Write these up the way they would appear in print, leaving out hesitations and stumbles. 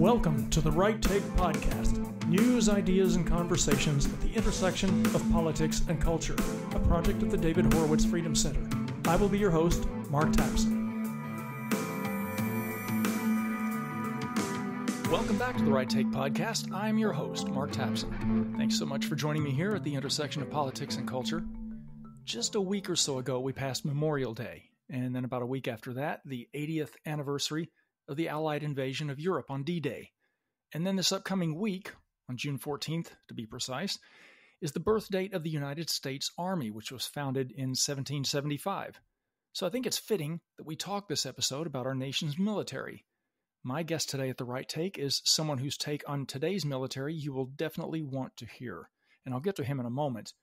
Welcome to the Right Take Podcast. News, ideas, and conversations at the intersection of politics and culture. A project of the David Horowitz Freedom Center. I will be your host, Mark Tapson. Welcome back to the Right Take Podcast. I'm your host, Mark Tapson. Thanks so much for joining me here at the intersection of politics and culture. Just a week or so ago, we passed Memorial Day. And then about a week after that, the 80th anniversary of the Allied invasion of Europe on D-Day. And then this upcoming week, on June 14th to be precise, is the birth date of the United States Army, which was founded in 1775. So I think it's fitting that we talk this episode about our nation's military. My guest today at The Right Take is someone whose take on today's military you will definitely want to hear. And I'll get to him in a moment.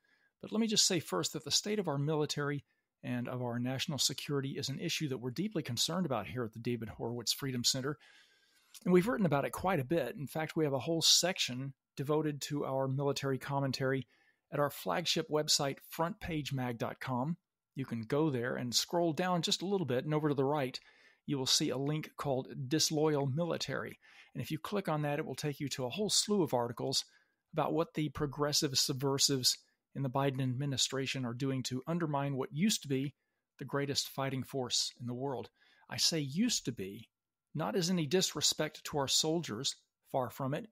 But let me just say first that the state of our military and of our national security is an issue that we're deeply concerned about here at the David Horowitz Freedom Center. And we've written about it quite a bit. In fact, we have a whole section devoted to our military commentary at our flagship website, frontpagemag.com. You can go there and scroll down just a little bit, and over to the right, you will see a link called Disloyal Military. And if you click on that, it will take you to a whole slew of articles about what the progressive subversives in the Biden administration are doing to undermine what used to be the greatest fighting force in the world. I say used to be, not as any disrespect to our soldiers, far from it,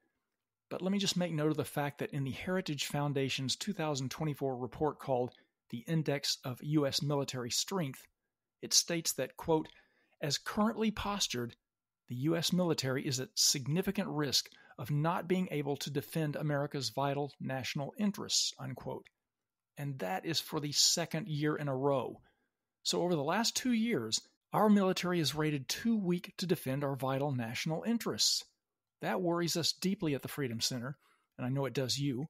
but let me just make note of the fact that in the Heritage Foundation's 2024 report called The Index of U.S. Military Strength, it states that, quote, as currently postured, the U.S. military is at significant risk of not being able to defend America's vital national interests, unquote. And that is for the second year in a row. So over the last 2 years, our military is rated too weak to defend our vital national interests. That worries us deeply at the Freedom Center, and I know it does you,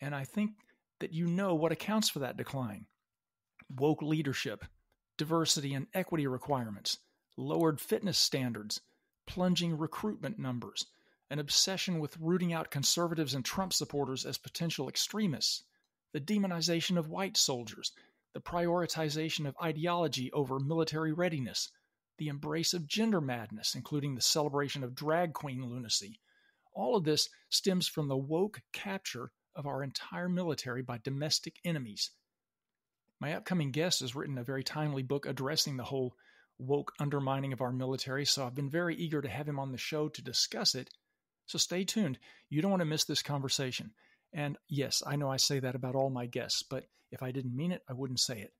and I think that you know what accounts for that decline. Woke leadership, diversity and equity requirements, lowered fitness standards, plunging recruitment numbers, an obsession with rooting out conservatives and Trump supporters as potential extremists, the demonization of white soldiers, the prioritization of ideology over military readiness, the embrace of gender madness, including the celebration of drag queen lunacy. All of this stems from the woke capture of our entire military by domestic enemies. My upcoming guest has written a very timely book addressing the whole woke undermining of our military, so I've been very eager to have him on the show to discuss it. So stay tuned. You don't want to miss this conversation. And yes, I know I say that about all my guests, but if I didn't mean it, I wouldn't say it.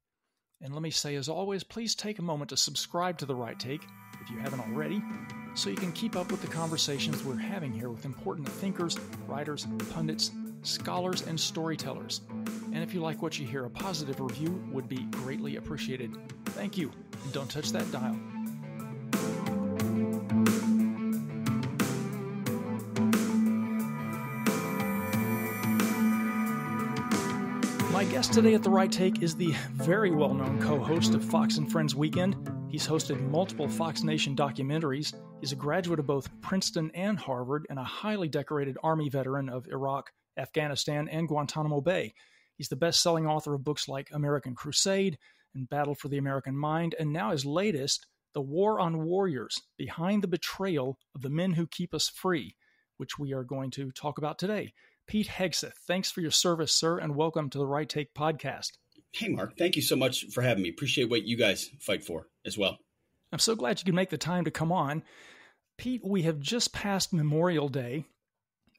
And let me say, as always, please take a moment to subscribe to The Right Take, if you haven't already, so you can keep up with the conversations we're having here with important thinkers, writers, pundits, scholars, and storytellers. And if you like what you hear, a positive review would be greatly appreciated. Thank you, and don't touch that dial. My guest today at The Right Take is the very well-known co-host of Fox and Friends Weekend. He's hosted multiple Fox Nation documentaries. He's a graduate of both Princeton and Harvard and a highly decorated Army veteran of Iraq, Afghanistan, and Guantanamo Bay. He's the best-selling author of books like American Crusade and Battle for the American Mind, and now his latest, The War on Warriors, Behind the Betrayal of the Men Who Keep Us Free, which we are going to talk about today. Pete Hegseth, thanks for your service, sir, and welcome to the Right Take Podcast. Hey, Mark. Thank you so much for having me. Appreciate what you guys fight for as well. I'm so glad you could make the time to come on. Pete, we have just passed Memorial Day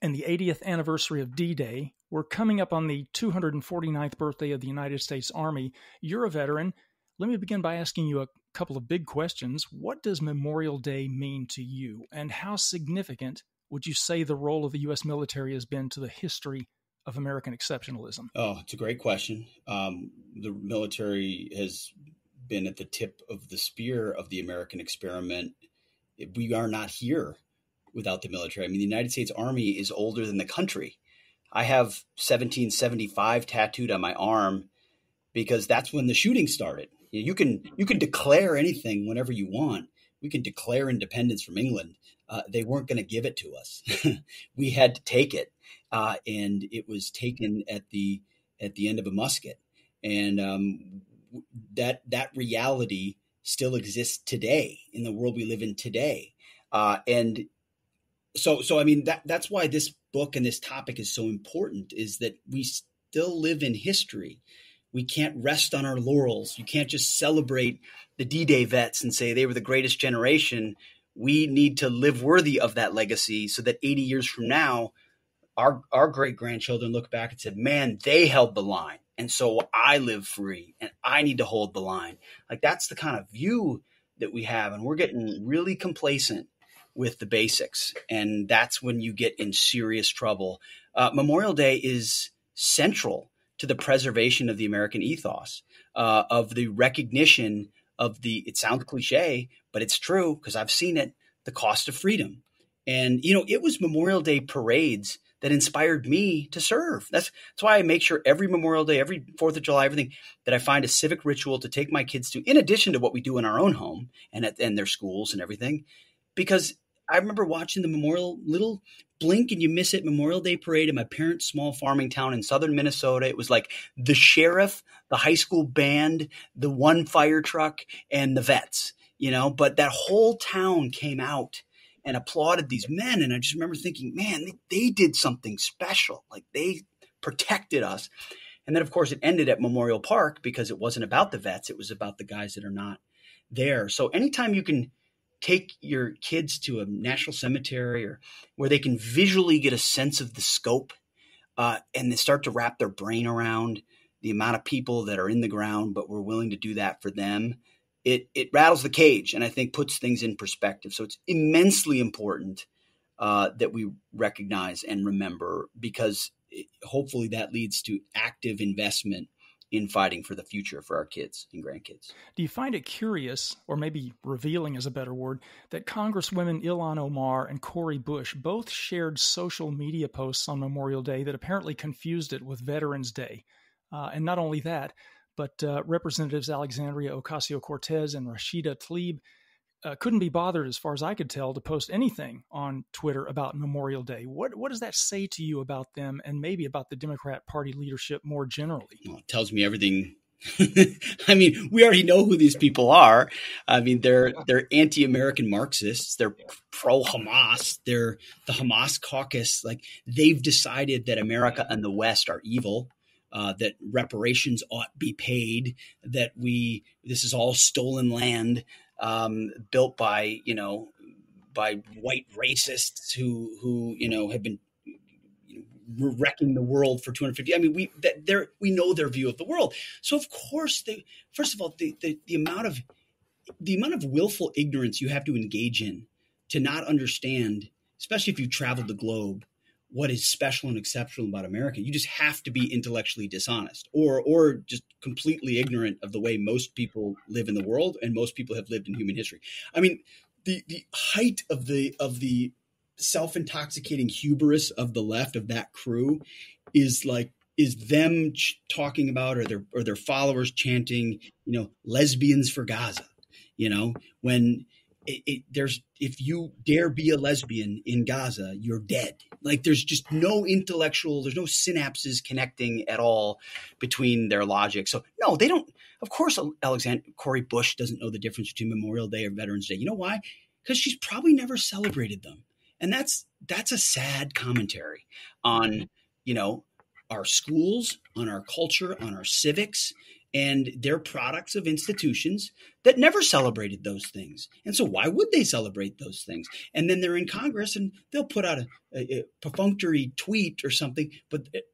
and the 80th anniversary of D-Day. We're coming up on the 249th birthday of the United States Army. You're a veteran. Let me begin by asking you a couple of big questions. What does Memorial Day mean to you, and how significant would you say the role of the U.S. military has been to the history of American exceptionalism? Oh, it's a great question. The military has been at the tip of the spear of the American experiment. We are not here without the military. I mean, the United States Army is older than the country. I have 1775 tattooed on my arm because that's when the shooting started. You can declare anything whenever you want. We can declare independence from England. They weren't going to give it to us. We had to take it, and it was taken at the end of a musket. And that reality still exists today in the world we live in today. And So I mean, that's why this book and this topic is so important, is that we still live in history. We can't rest on our laurels. You can't just celebrate the D-Day vets and say they were the greatest generation. We need to live worthy of that legacy so that 80 years from now, our great-grandchildren look back and said, man, they held the line. And so I live free and I need to hold the line. Like, that's the kind of view that we have. And we're getting really complacent with the basics. And that's when you get in serious trouble. Memorial Day is central to the preservation of the American ethos, of the recognition of the, it sounds cliche, but it's true because I've seen it, the cost of freedom. And, it was Memorial Day parades that inspired me to serve. That's why I make sure every Memorial Day, every 4th of July, everything, that I find a civic ritual to take my kids to, in addition to what we do in our own home and their schools and everything. Because I remember watching the little blink and you miss it Memorial Day parade in my parents' small farming town in southern Minnesota. It was like the sheriff, the high school band, the one fire truck, and the vets, but that whole town came out and applauded these men. And I just remember thinking, man, they did something special. Like, they protected us. And then, of course, it ended at Memorial Park because it wasn't about the vets. It was about the guys that are not there. So anytime you can take your kids to a national cemetery or where they can visually get a sense of the scope and they start to wrap their brain around the amount of people that are in the ground, but we're willing to do that for them, it rattles the cage and I think puts things in perspective. So it's immensely important that we recognize and remember, because hopefully that leads to active investment in fighting for the future for our kids and grandkids. Do you find it curious, or maybe revealing is a better word, that Congresswomen Ilhan Omar and Cori Bush both shared social media posts on Memorial Day that apparently confused it with Veterans Day? And not only that, but Representatives Alexandria Ocasio-Cortez and Rashida Tlaib couldn't be bothered, as far as I could tell, to post anything on Twitter about Memorial Day. What does that say to you about them, and maybe about the Democrat Party leadership more generally? Well, it tells me everything. I mean, we already know who these people are. I mean, they're anti-American Marxists. They're pro-Hamas. They're the Hamas caucus. Like, they've decided that America and the West are evil. That reparations ought be paid, that this is all stolen land, built by white racists who have been wrecking the world for 250. I mean, we know their view of the world. So of course, first of all, the amount of willful ignorance you have to engage in to not understand, especially if you've traveled the globe, what is special and exceptional about America. You just have to be intellectually dishonest or just completely ignorant of the way most people live in the world and most people have lived in human history. I mean, the height of the self-intoxicating hubris of the left, of that crew, is them talking about, or their followers chanting, lesbians for Gaza, when if you dare be a lesbian in Gaza, you're dead. Like, there's just no there's no synapses connecting at all between their logic. So no, they don't. Of course, Cori Bush doesn't know the difference between Memorial Day or Veterans Day. You know why? Because she's probably never celebrated them. And that's a sad commentary on, our schools, on our culture, on our civics, and they're products of institutions that never celebrated those things. And so why would they celebrate those things? And then they're in Congress and they'll put out a perfunctory tweet or something,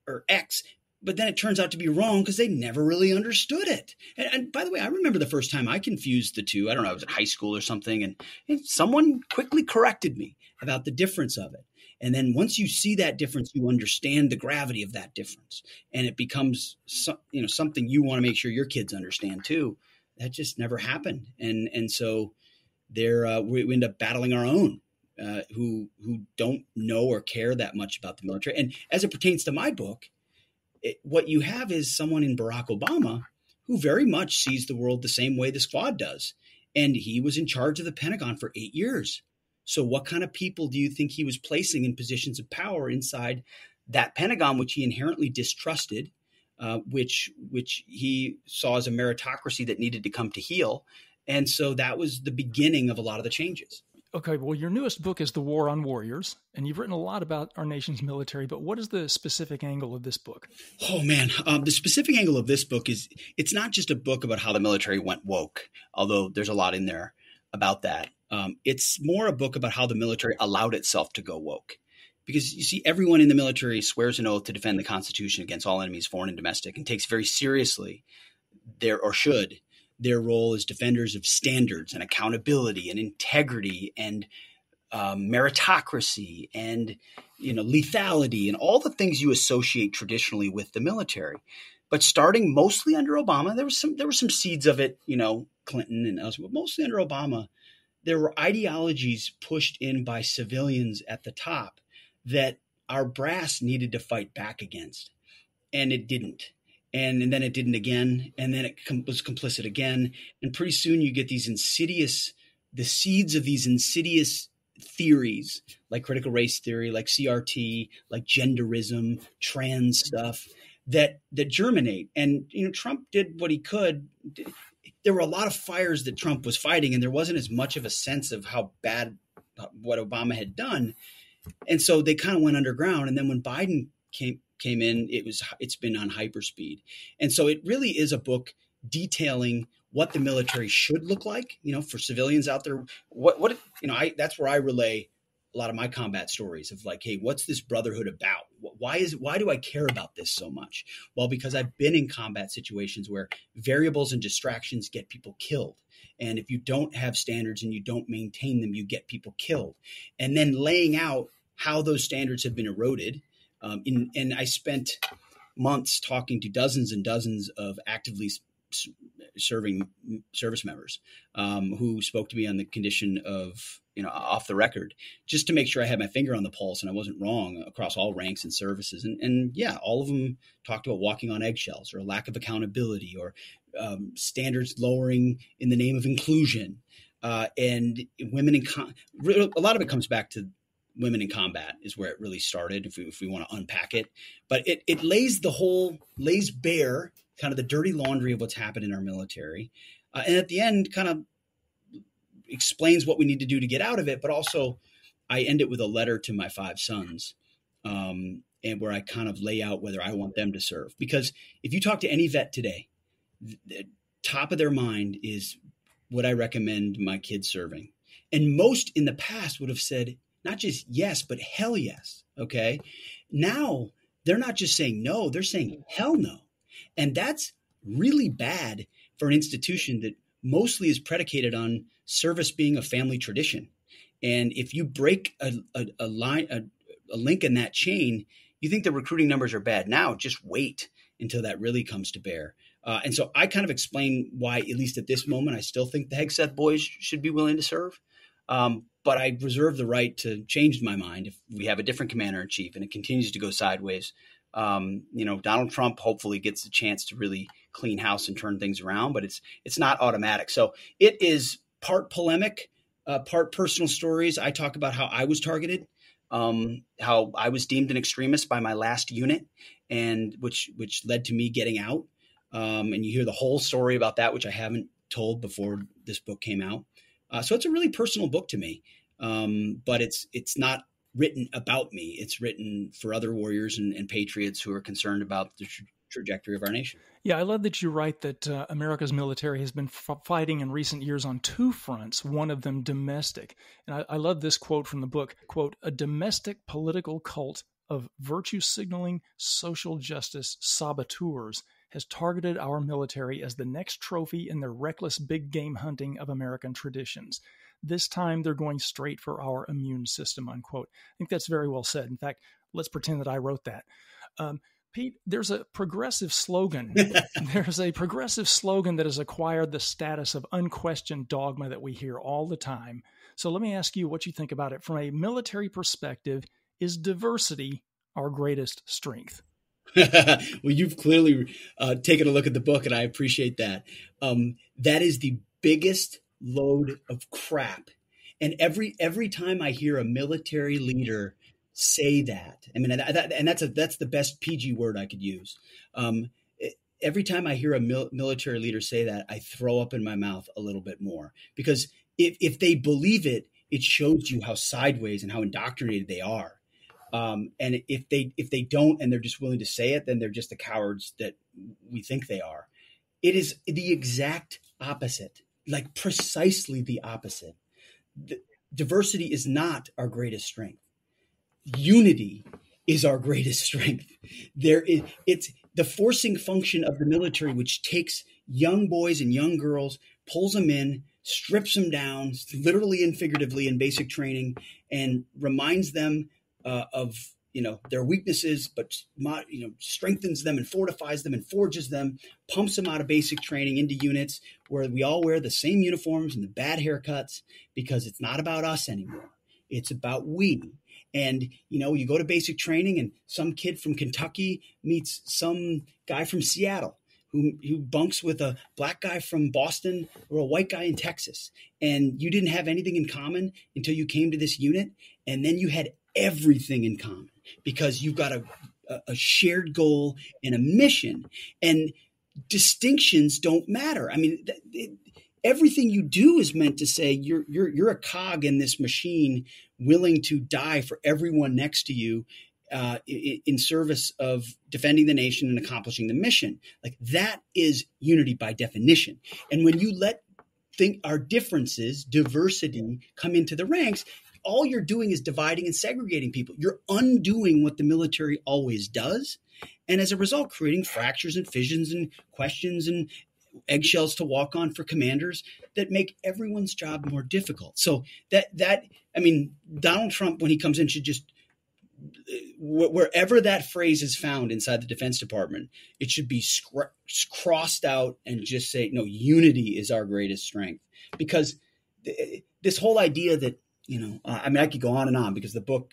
or X, but then it turns out to be wrong because they never really understood it. And by the way, I remember the first time I confused the two. I don't know, I was in high school or something, and someone quickly corrected me about the difference of it. And then once you see that difference, you understand the gravity of that difference, and it becomes something you want to make sure your kids understand too. That just never happened, and so we end up battling our own who don't know or care that much about the military. And as it pertains to my book, what you have is someone in Barack Obama who very much sees the world the same way the Squad does, and he was in charge of the Pentagon for 8 years. So what kind of people do you think he was placing in positions of power inside that Pentagon, which he inherently distrusted, which he saw as a meritocracy that needed to come to heel? And so that was the beginning of a lot of the changes. Okay, well, your newest book is The War on Warriors, and you've written a lot about our nation's military, but what is the specific angle of this book? Oh, man. The specific angle of this book is it's not just a book about how the military went woke, although there's a lot in there about that. It's more a book about how the military allowed itself to go woke. Because you see, everyone in the military swears an oath to defend the Constitution against all enemies, foreign and domestic, and takes very seriously their role as defenders of standards and accountability and integrity and meritocracy and lethality and all the things you associate traditionally with the military. But starting mostly under Obama, there were some seeds of it, Clinton and elsewhere, but mostly under Obama, there were ideologies pushed in by civilians at the top that our brass needed to fight back against, and it didn't. And then it didn't again, and then it was complicit again. And pretty soon you get the seeds of these insidious theories, like critical race theory, like CRT, like genderism, trans stuff, that germinate. And Trump did what he could. There were a lot of fires that Trump was fighting, and there wasn't as much of a sense of how bad what Obama had done. And so they kind of went underground. And then when Biden came in, it's been on hyperspeed. And so it really is a book detailing what the military should look like, for civilians out there. That's where I relay a lot of my combat stories of like, hey, what's this brotherhood about? Why do I care about this so much? Well, because I've been in combat situations where variables and distractions get people killed. And if you don't have standards and you don't maintain them, you get people killed. And then laying out how those standards have been eroded. And I spent months talking to dozens and dozens of actively serving service members who spoke to me on the condition of, off the record, just to make sure I had my finger on the pulse and I wasn't wrong across all ranks and services. And yeah, all of them talked about walking on eggshells or a lack of accountability or standards lowering in the name of inclusion. And women a lot of it comes back to women in combat is where it really started, if we want to unpack it. But it lays bare kind of the dirty laundry of what's happened in our military. And at the end kind of explains what we need to do to get out of it. But also I end it with a letter to my 5 sons and where I kind of lay out whether I want them to serve. Because if you talk to any vet today, the top of their mind is, would I recommend my kids serving? And most in the past would have said, not just yes, but hell yes. Okay. Now they're not just saying no, they're saying hell no. And that's really bad for an institution that mostly is predicated on service being a family tradition. And if you break a link in that chain, you think the recruiting numbers are bad. Now just wait until that really comes to bear. And so I kind of explain why, at least at this moment, I still think the Hegseth boys should be willing to serve. But I reserve the right to change my mind if we have a different commander in chief and it continues to go sideways. Donald Trump hopefully gets a chance to really clean house and turn things around, but it's not automatic. So it is part polemic, part personal stories. I talk about how I was targeted, how I was deemed an extremist by my last unit, and which led to me getting out. And you hear the whole story about that, which I haven't told before this book came out. So it's a really personal book to me, but it's not written about me. It's written for other warriors and patriots who are concerned about the trajectory of our nation. Yeah, I love that you write that America's military has been fighting in recent years on 2 fronts, one of them domestic. And I love this quote from the book, quote, "A domestic political cult of virtue signaling social justice saboteurs has targeted our military as the next trophy in their reckless big game hunting of American traditions. This time they're going straight for our immune system," unquote. I think that's very well said. In fact, let's pretend that I wrote that. Pete, there's a progressive slogan. There's a progressive slogan that has acquired the status of unquestioned dogma that we hear all the time. So let me ask you what you think about it. From a military perspective, is diversity our greatest strength? Well, you've clearly taken a look at the book, and I appreciate that. That is the biggest load of crap. And every time I hear a military leader say that, I mean, and that's the best PG word I could use. Every time I hear a military leader say that, I throw up in my mouth a little bit more, because if they believe it, it shows you how sideways and how indoctrinated they are. And if they don't, and they're just willing to say it, then they're just the cowards that we think they are. It is the exact opposite, like precisely the opposite. Diversity is not our greatest strength. Unity is our greatest strength. It's the forcing function of the military, which takes young boys and young girls, pulls them in, strips them down, literally and figuratively in basic training, and reminds them of their weaknesses, but strengthens them and fortifies them and forges them, pumps them out of basic training into units where we all wear the same uniforms and the bad haircuts, because it's not about us anymore. It's about we. And, you go to basic training and some kid from Kentucky meets some guy from Seattle who bunks with a black guy from Boston or a white guy in Texas. And you didn't have anything in common until you came to this unit. And then you had everything in common because you've got a shared goal and a mission. And distinctions don't matter. I mean, everything you do is meant to say you're a cog in this machine willing to die for everyone next to you in service of defending the nation and accomplishing the mission. Like, that is unity by definition. And when you let our differences, diversity, come into the ranks, all you're doing is dividing and segregating people. You're undoing what the military always does. And as a result, creating fractures and fissions and questions and eggshells to walk on for commanders that make everyone's job more difficult. So Donald Trump, when he comes in, should just, wherever that phrase is found inside the Defense Department, it should be crossed out and just say, no, unity is our greatest strength. Because this whole idea that, I could go on and on because the book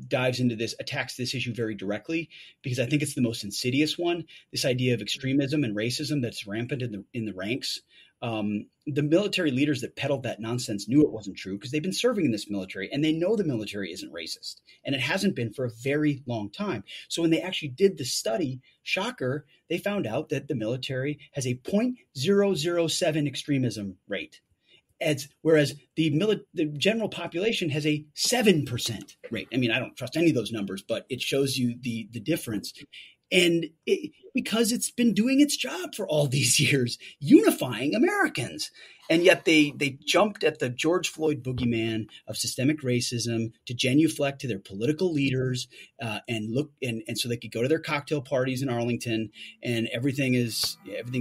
dives into this, attacks this issue very directly, because I think it's the most insidious one. This idea of extremism and racism that's rampant in the ranks. The military leaders that peddled that nonsense knew it wasn't true because they've been serving in this military and they know the military isn't racist, and it hasn't been for a very long time. So when they actually did the study, shocker, they found out that the military has a 0.007 extremism rate. Whereas the general population has a 7% rate. I mean, I don't trust any of those numbers, but it shows you the difference. And because it's been doing its job for all these years, unifying Americans. And yet they jumped at the George Floyd boogeyman of systemic racism to genuflect to their political leaders and so they could go to their cocktail parties in Arlington and everything's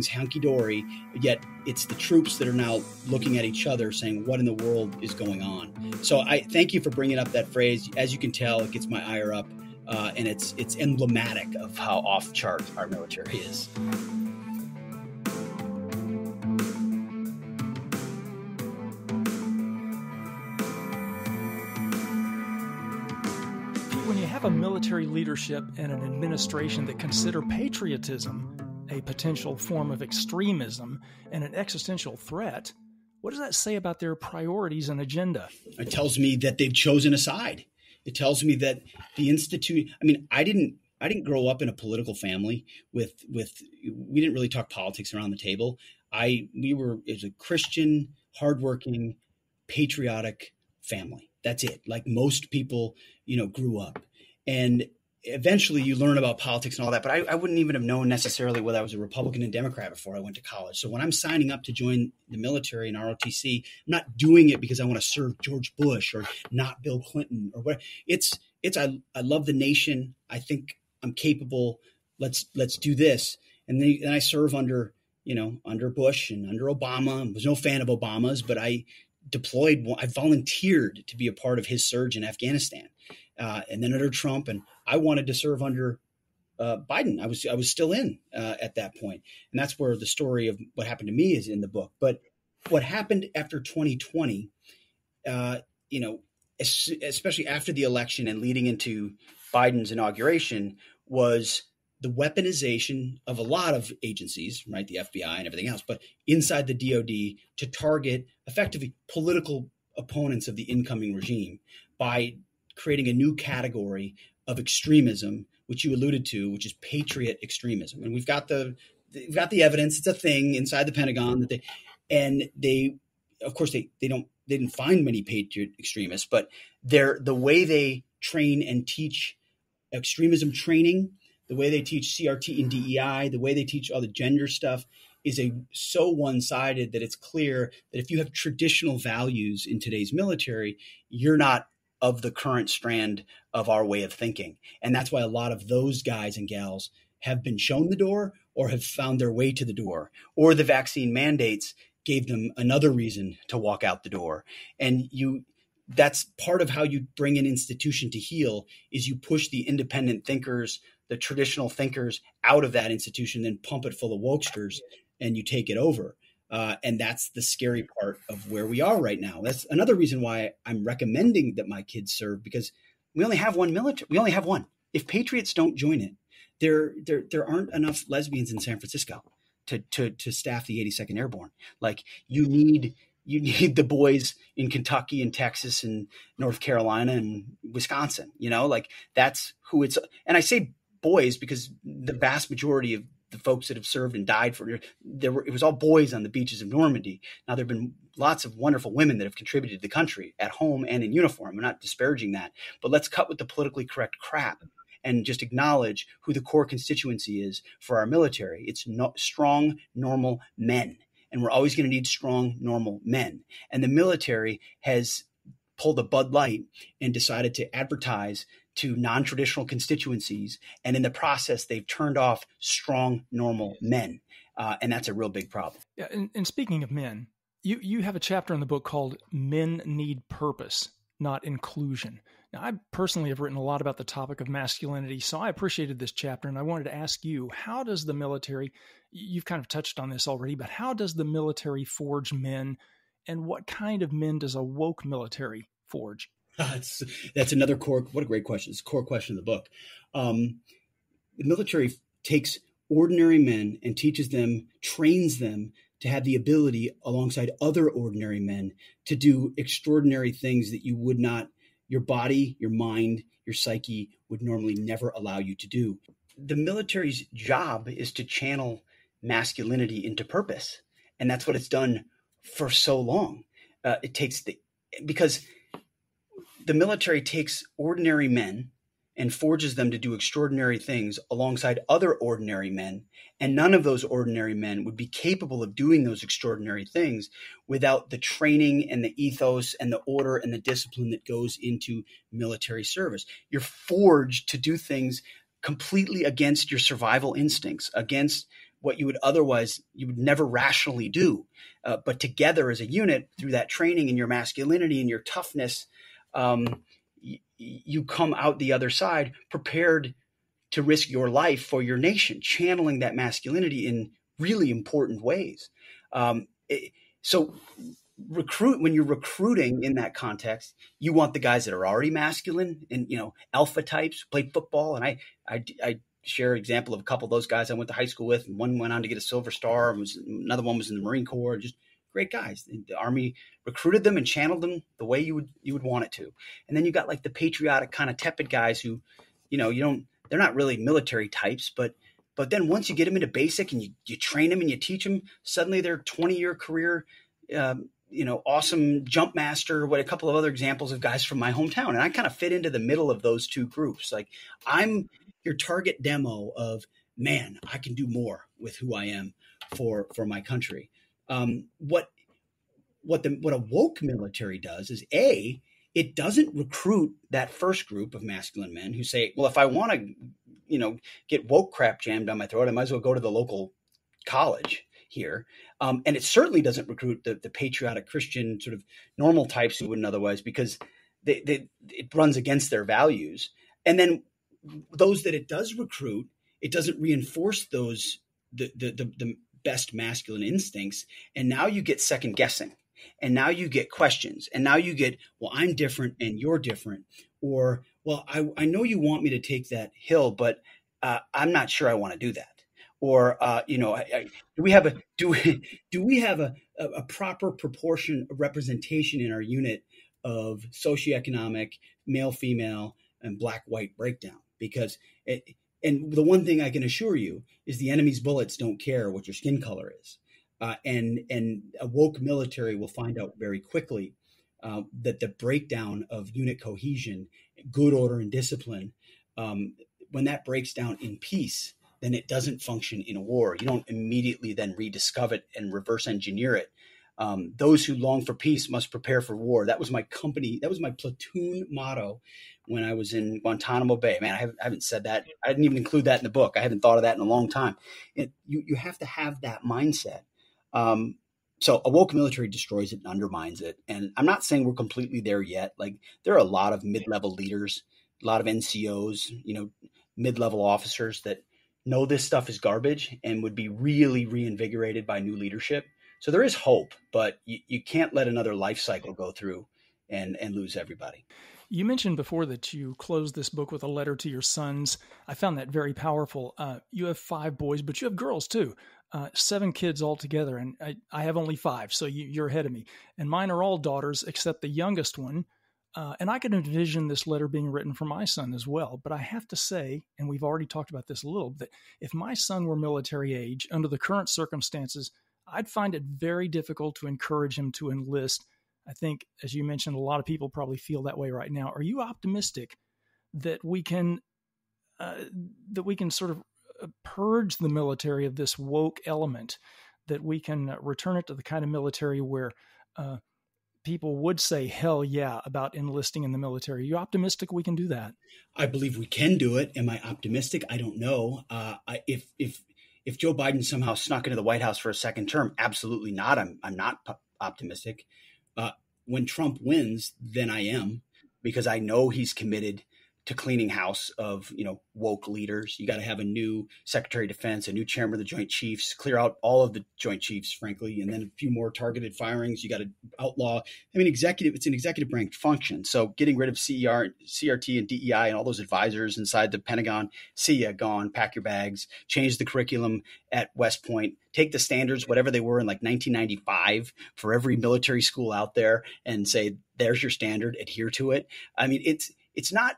hunky-dory. Yet it's the troops that are now looking at each other saying, what in the world is going on? So I thank you for bringing up that phrase. As you can tell, it gets my ire up. And it's emblematic of how off chart our military is. When you have a military leadership and an administration that consider patriotism a potential form of extremism and an existential threat, what does that say about their priorities and agenda? It tells me that they've chosen a side. It tells me that the institute, I didn't grow up in a political family we didn't really talk politics around the table. It was a Christian, hardworking, patriotic family. That's it. Like most people, grew up. And eventually you learn about politics and all that, but I wouldn't even have known necessarily whether I was a Republican and Democrat before I went to college. So when I'm signing up to join the military in ROTC, I'm not doing it because I want to serve George Bush or not Bill Clinton or what. I love the nation. I think I'm capable. Let's do this. And then I serve under Bush and under Obama. I was no fan of Obama's, but I volunteered to be a part of his surge in Afghanistan. And then under Trump, and I wanted to serve under Biden. I was still in at that point. And that's where the story of what happened to me is in the book. But what happened after 2020, especially after the election and leading into Biden's inauguration, was the weaponization of a lot of agencies, right? The FBI and everything else, but inside the DOD to target effectively political opponents of the incoming regime by creating a new category of extremism, which you alluded to, which is patriot extremism. And we've got the evidence. It's a thing inside the Pentagon that they of course, they didn't find many patriot extremists, but the way they train and teach extremism training, the way they teach CRT and DEI, the way they teach all the gender stuff is so one-sided that it's clear that if you have traditional values in today's military, you're not of the current strand of our way of thinking. And that's why a lot of those guys and gals have been shown the door or have found their way to the door, or the vaccine mandates gave them another reason to walk out the door. And that's part of how you bring an institution to heal is you push the independent thinkers, the traditional thinkers out of that institution, then pump it full of wokesters and you take it over. And that's the scary part of where we are right now. That's another reason why I'm recommending that my kids serve, because we only have one military. We only have one. If patriots don't join it, there aren't enough lesbians in San Francisco to staff the 82nd Airborne. Like you need the boys in Kentucky and Texas and North Carolina and Wisconsin, like that's who it's, and I say boys because the vast majority of the folks that have served and died it was all boys on the beaches of Normandy. Now there've been lots of wonderful women that have contributed to the country at home and in uniform. I'm not disparaging that, but let's cut with the politically correct crap and just acknowledge who the core constituency is for our military. It's strong, normal men. And we're always going to need strong, normal men. And the military has pulled a Bud Light and decided to advertise to non-traditional constituencies. And in the process, they've turned off strong, normal men. And that's a real big problem. Yeah, and speaking of men, you have a chapter in the book called Men Need Purpose, Not Inclusion. Now, I personally have written a lot about the topic of masculinity, so I appreciated this chapter, and I wanted to ask you, how does the military, you've kind of touched on this already, but how does the military forge men, and what kind of men does a woke military forge? That's another what a great question. It's a core question of the book. The military takes ordinary men and teaches them, trains them to have the ability alongside other ordinary men to do extraordinary things that you would not, your body, your mind, your psyche would normally never allow you to do. The military's job is to channel masculinity into purpose. And that's what it's done for so long. Because the military takes ordinary men and forges them to do extraordinary things alongside other ordinary men. And none of those ordinary men would be capable of doing those extraordinary things without the training and the ethos and the order and the discipline that goes into military service. You're forged to do things completely against your survival instincts, against what you would never rationally do. But together as a unit, through that training and your masculinity and your toughness, you come out the other side prepared to risk your life for your nation, channeling that masculinity in really important ways. So when you're recruiting in that context, you want the guys that are already masculine and, alpha types, played football. And I share an example of a couple of those guys I went to high school with, and one went on to get a Silver Star, and another one was in the Marine Corps, just great guys. The Army recruited them and channeled them the way you would want it to. And then you got like the patriotic kind of tepid guys who, they're not really military types, but then once you get them into basic and you train them and you teach them, suddenly they're 20-year career, awesome jump master, a couple of other examples of guys from my hometown. And I kind of fit into the middle of those two groups. Like I'm your target demo of, man, I can do more with who I am for my country. What a woke military does is it doesn't recruit that first group of masculine men who say, well, if I want to, get woke crap jammed down my throat, I might as well go to the local college here. And it certainly doesn't recruit the patriotic Christian sort of normal types who wouldn't otherwise, because it runs against their values. And then those that it does recruit, it doesn't reinforce those, the best masculine instincts. And now you get second guessing, and now you get questions, and now you get, well, I'm different and you're different, or, well, I know you want me to take that hill, but I'm not sure I want to do that. Or, do we have a proper proportion of representation in our unit of socioeconomic, male, female, and black, white breakdown? Because and the one thing I can assure you is the enemy's bullets don't care what your skin color is. And a woke military will find out very quickly that the breakdown of unit cohesion, good order, and discipline, when that breaks down in peace, then it doesn't function in a war. You don't immediately then rediscover it and reverse engineer it. Those who long for peace must prepare for war. That was my platoon motto when I was in Guantanamo Bay. Man, I haven't said that. I didn't even include that in the book. I haven't thought of that in a long time. You have to have that mindset. So a woke military destroys it and undermines it. And I'm not saying we're completely there yet. Like, there are a lot of mid-level leaders, a lot of NCOs, mid-level officers that know this stuff is garbage and would be really reinvigorated by new leadership. So there is hope, but you can't let another life cycle go through and lose everybody. You mentioned before that you closed this book with a letter to your sons. I found that very powerful. You have 5 boys, but you have girls too. 7 kids altogether, and I have only 5, so you're ahead of me. And mine are all daughters, except the youngest one. And I can envision this letter being written for my son as well. But I have to say, and we've already talked about this a little, that if my son were military age, under the current circumstances, I'd find it very difficult to encourage him to enlist. I think, as you mentioned, a lot of people probably feel that way right now. Are you optimistic that we can sort of purge the military of this woke element, that we can return it to the kind of military where people would say, hell yeah, about enlisting in the military? Are you optimistic we can do that? I believe we can do it. Am I optimistic? I don't know. If Joe Biden somehow snuck into the White House for a second term, absolutely not. I'm not optimistic. When Trump wins, then I am, because I know he's committed to cleaning house of, woke leaders. You got to have a new Secretary of Defense, a new chairman of the Joint Chiefs, clear out all of the Joint Chiefs, frankly, and then a few more targeted firings. You got to outlaw. It's an executive branch function. So getting rid of CRT and DEI and all those advisors inside the Pentagon, see ya, gone, pack your bags, change the curriculum at West Point, take the standards, whatever they were in like 1995 for every military school out there, and say, there's your standard, adhere to it. It's not,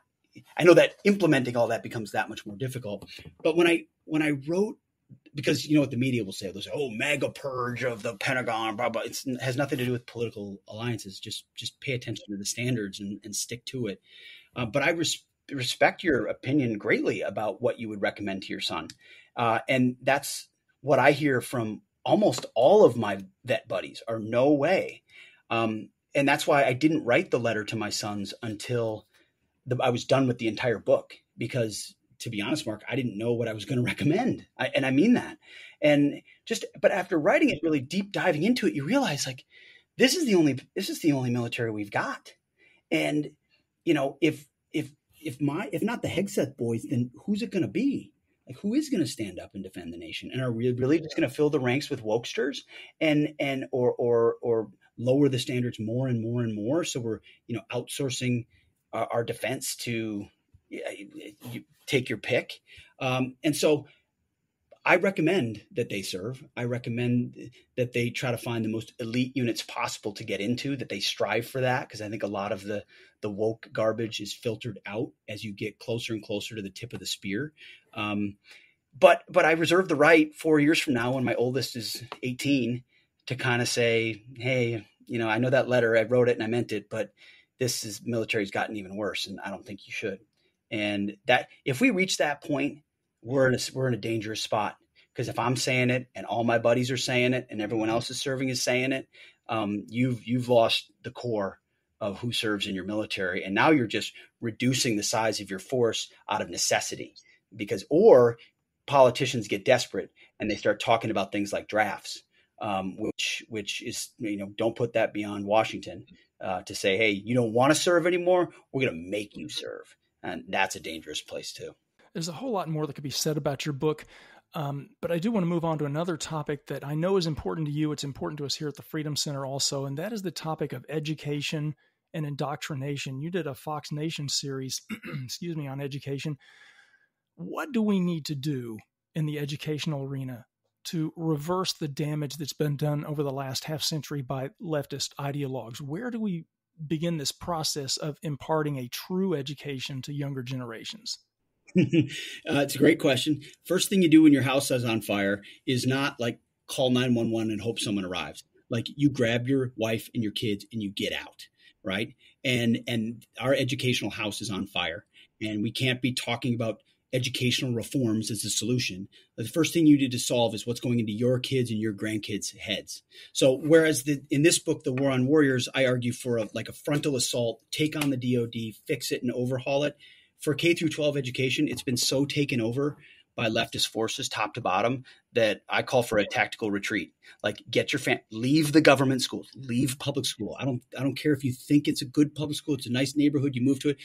I know that implementing all that becomes that much more difficult. But when I wrote, because you know what the media will say, they'll say, "Oh, MAGA purge of the Pentagon," blah blah. It has nothing to do with political alliances. Just pay attention to the standards and stick to it. But I respect your opinion greatly about what you would recommend to your son, and that's what I hear from almost all of my vet buddies. Are no way, and that's why I didn't write the letter to my sons until I was done with the entire book, because, to be honest, Mark, I didn't know what I was going to recommend. And I mean that. But after writing it, really deep diving into it, you realize, like, this is the only military we've got. And, if not the Hegseth boys, then who's it going to be? Like, who is going to stand up and defend the nation? And are we really just going to fill the ranks with wokesters or lower the standards more and more and more? So we're, outsourcing our defense to you take your pick. And so I recommend that they serve. I recommend that they try to find the most elite units possible to get into, that they strive for that, because I think a lot of the woke garbage is filtered out as you get closer and closer to the tip of the spear. But I reserve the right 4 years from now, when my oldest is 18, to kind of say, hey, I know that letter, I wrote it and I meant it, but military's gotten even worse, and I don't think you should. And that, if we reach that point, we're in a dangerous spot, because if I'm saying it and all my buddies are saying it and everyone else is serving is saying it, you've lost the core of who serves in your military, and now you're just reducing the size of your force out of necessity, or politicians get desperate and they start talking about things like drafts, which is, don't put that beyond Washington. To say, hey, you don't want to serve anymore, we're going to make you serve. And that's a dangerous place too. There's a whole lot more that could be said about your book. But I do want to move on to another topic that I know is important to you. It's important to us here at the Freedom Center also, and that is the topic of education and indoctrination. You did a Fox Nation series, on education. What do we need to do in the educational arena to reverse the damage that's been done over the last half century by leftist ideologues? Where do we begin this process of imparting a true education to younger generations? It's a great question. First thing you do when your house is on fire is not like call 911 and hope someone arrives. Like, you grab your wife and your kids and you get out, right? And our educational house is on fire, and we can't be talking about educational reforms as the solution. The first thing you need to solve is what's going into your kids and your grandkids' heads. So whereas in this book, The War on Warriors, I argue for a frontal assault, take on the DOD, fix it and overhaul it. For K through 12 education, it's been so taken over by leftist forces, top to bottom, that I call for a tactical retreat. Like, get your leave the government schools, leave public school. I don't care if you think it's a good public school, it's a nice neighborhood, you move to it.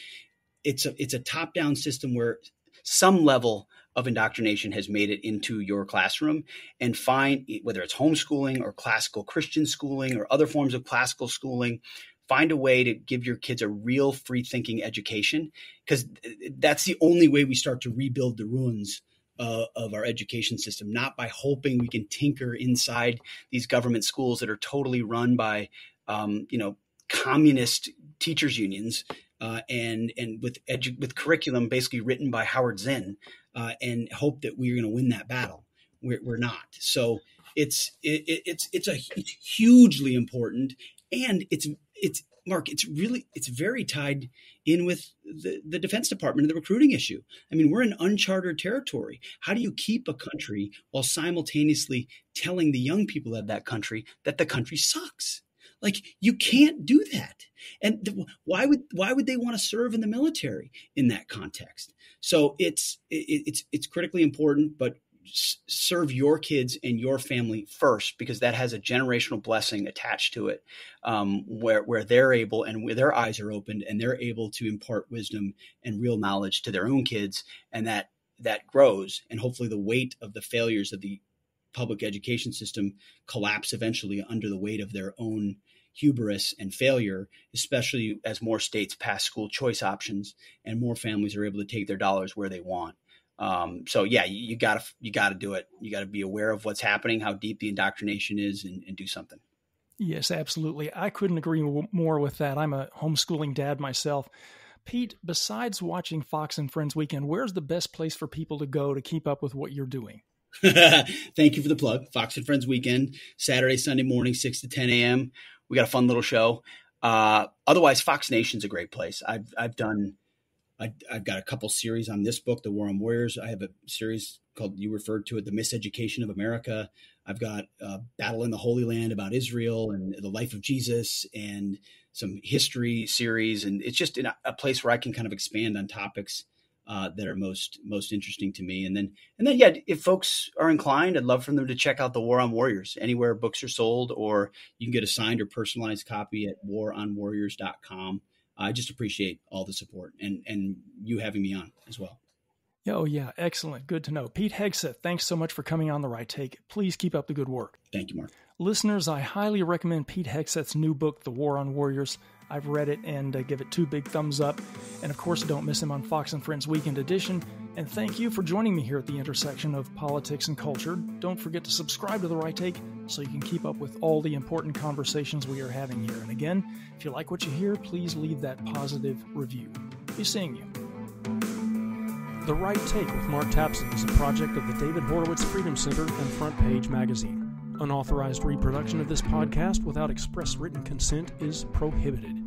It's a top-down system where some level of indoctrination has made it into your classroom, and find, whether it's homeschooling or classical Christian schooling or other forms of classical schooling, find a way to give your kids a real free-thinking education, because that's the only way we start to rebuild the ruins of our education system, not by hoping we can tinker inside these government schools that are totally run by, communist teachers unions, and with curriculum basically written by Howard Zinn, and hope that we're going to win that battle. We're not. So it's hugely important, and it's Mark, it's very tied in with the Defense Department and the recruiting issue. I mean, we're in uncharted territory. How do you keep a country while simultaneously telling the young people of that country that the country sucks? Like, you can't do that. And why would they want to serve in the military in that context? So it's critically important, but serve your kids and your family first, because that has a generational blessing attached to it, where they're able, and where their eyes are opened, and they're able to impart wisdom and real knowledge to their own kids, and that grows, and hopefully the weight of the failures of the public education system collapse eventually under the weight of their own hubris and failure, especially as more states pass school choice options and more families are able to take their dollars where they want. So yeah, you gotta do it. You gotta be aware of what's happening, how deep the indoctrination is, and do something. Yes, absolutely. I couldn't agree more with that. I'm a homeschooling dad myself. Pete, besides watching Fox and Friends Weekend, where's the best place for people to go to keep up with what you're doing? Thank you for the plug. Fox and Friends Weekend, Saturday, Sunday morning, 6 to 10 a.m. We got a fun little show. Otherwise, Fox Nation's a great place. I've got a couple series on this book, The War on Warriors. I have a series called, you referred to it, The Miseducation of America. I've got Battle in the Holy Land about Israel and the life of Jesus, and some history series. And it's just a place where I can kind of expand on topics that are most interesting to me. And then, yeah, if folks are inclined, I'd love for them to check out The War on Warriors anywhere books are sold, or you can get a signed or personalized copy at waronwarriors.com. I just appreciate all the support and you having me on as well. Oh, yeah. Excellent. Good to know. Pete Hegseth, thanks so much for coming on The Right Take. Please keep up the good work. Thank you, Mark. Listeners, I highly recommend Pete Hegseth's new book, The War on Warriors. I've read it and give it 2 big thumbs up. And of course, don't miss him on Fox and Friends Weekend Edition. And thank you for joining me here at the intersection of politics and culture. Don't forget to subscribe to The Right Take so you can keep up with all the important conversations we are having here. And again, if you like what you hear, please leave that positive review. Be seeing you. The Right Take with Mark Tapson is a project of the David Horowitz Freedom Center and Front Page Magazine. Unauthorized reproduction of this podcast without express written consent is prohibited.